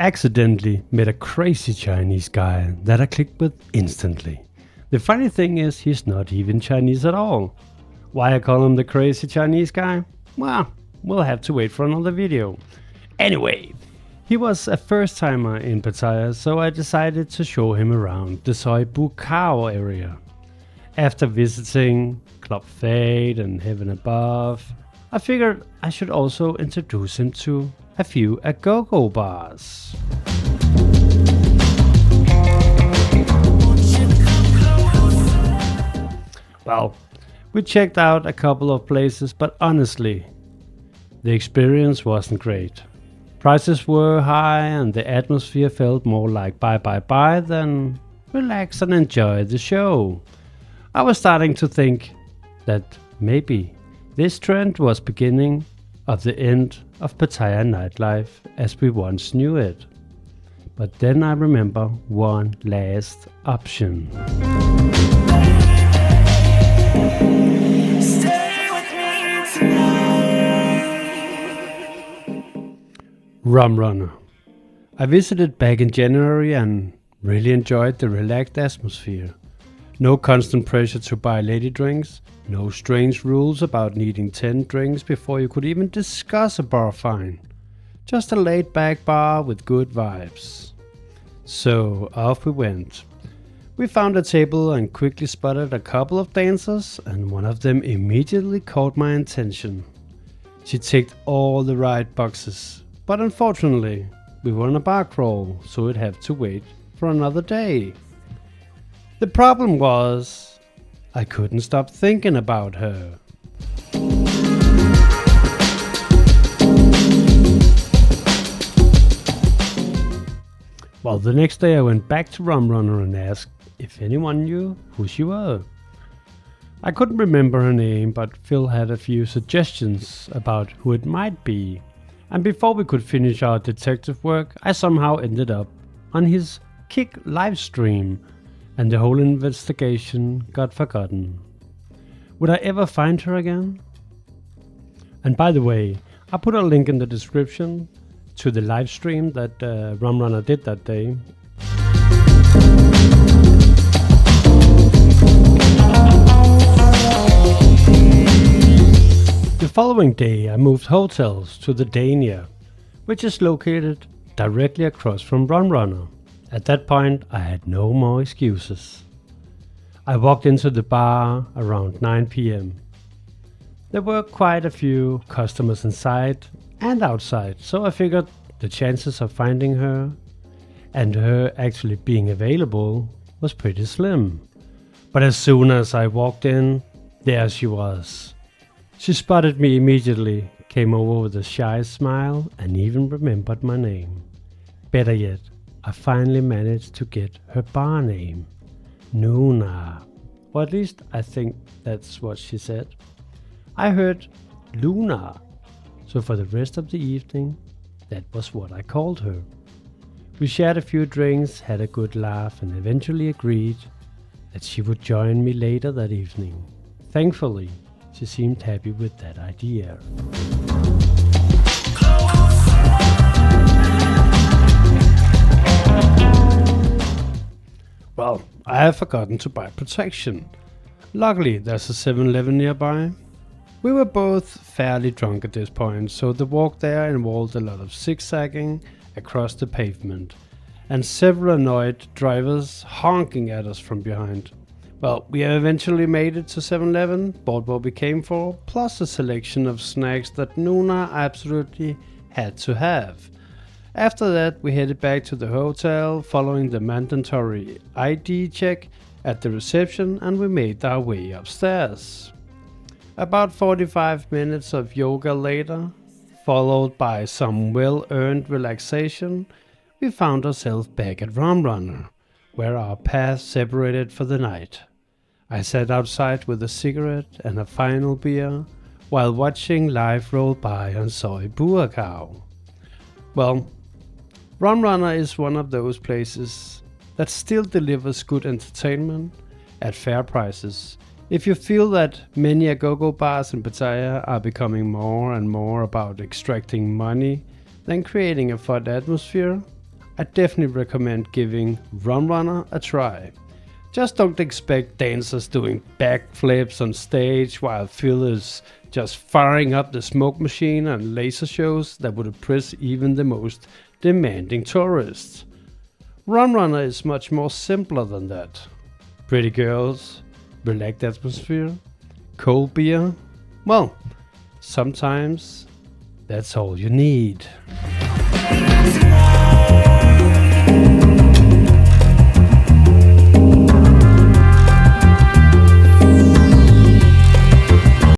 accidentally met a crazy Chinese guy that I clicked with instantly. The funny thing is, he's not even Chinese at all. Why I call him the crazy Chinese guy? Well, we'll have to wait for another video. Anyway, he was a first timer in Pattaya, so I decided to show him around the Buakhao area. After visiting Club Fate and Heaven Above, I figured I should also introduce him to a few agogo bars. Well, we checked out a couple of places, but honestly, the experience wasn't great. Prices were high and the atmosphere felt more like bye than relax and enjoy the show. I was starting to think that maybe this trend was beginning of the end of Pattaya nightlife as we once knew it. But then I remember one last option. Rum Runner. I visited back in January and really enjoyed the relaxed atmosphere. No constant pressure to buy lady drinks, no strange rules about needing 10 drinks before you could even discuss a bar fine. Just a laid-back bar with good vibes. So off we went. We found a table and quickly spotted a couple of dancers, and one of them immediately caught my attention. She ticked all the right boxes, but unfortunately we were on a bar crawl, so we'd have to wait for another day. The problem was, I couldn't stop thinking about her. Well, the next day I went back to Rum Runner and asked if anyone knew who she was. I couldn't remember her name, but Phil had a few suggestions about who it might be. And before we could finish our detective work, I somehow ended up on his Kick live stream, and the whole investigation got forgotten. Would I ever find her again? And by the way, I put a link in the description to the live stream that RumRunner did that day. The following day I moved hotels to the Dania, which is located directly across from RumRunner. At that point I had no more excuses. I walked into the bar around 9 p.m. There were quite a few customers inside and outside, so I figured the chances of finding her and her actually being available was pretty slim. But as soon as I walked in, there she was. She spotted me immediately, came over with a shy smile and even remembered my name. Better yet, I finally managed to get her bar name, Nuna. Or at least I think that's what she said. I heard Luna, so for the rest of the evening, that was what I called her. We shared a few drinks, had a good laugh, and eventually agreed that she would join me later that evening. Thankfully, she seemed happy with that idea. Well, I have forgotten to buy protection. Luckily, there's a 7-Eleven nearby. We were both fairly drunk at this point, so the walk there involved a lot of zigzagging across the pavement, and several annoyed drivers honking at us from behind. Well, we eventually made it to 7-Eleven, bought what we came for, plus a selection of snacks that Nuna absolutely had to have. After that, we headed back to the hotel, following the mandatory ID check at the reception, and we made our way upstairs. About 45 minutes of yoga later, followed by some well-earned relaxation, we found ourselves back at RumRunner, where our paths separated for the night. I sat outside with a cigarette and a final beer, while watching life roll by on Buakhao. Well, RumRunner is one of those places that still delivers good entertainment at fair prices. If you feel that many agogo bars in Pattaya are becoming more and more about extracting money than creating a fun atmosphere, I definitely recommend giving Rum Runner a try. Just don't expect dancers doing backflips on stage while Phil is just firing up the smoke machine and laser shows that would impress even the most demanding tourists. Rum Runner is much more simpler than that. Pretty girls, relaxed atmosphere, cold beer. Well, sometimes that's all you need.